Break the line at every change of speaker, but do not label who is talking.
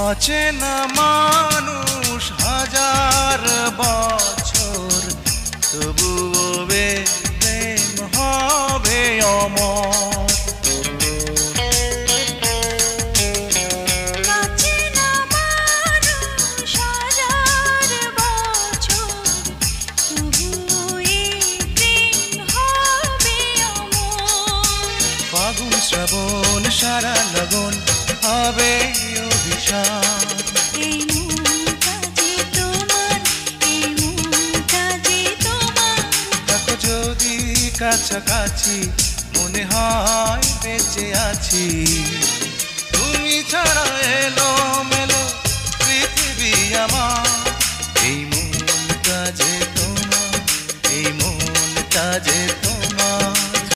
অচেনা মানুষ হাজার বছর, তবুও প্রেম হবে অমর। ফাগুন শ্রাবণ সারা লগন হবে অভিশাপ।
এই মনটা যে তোমার, এই মনটা যে তোমার।
থাকো যদি কাছাকাছি, মনে হয় বেঁচে আছি। তুমি ছাড়া এলো মেলো পৃথিবী আমার। এই মনটা যে তোমার, এই মনটা যে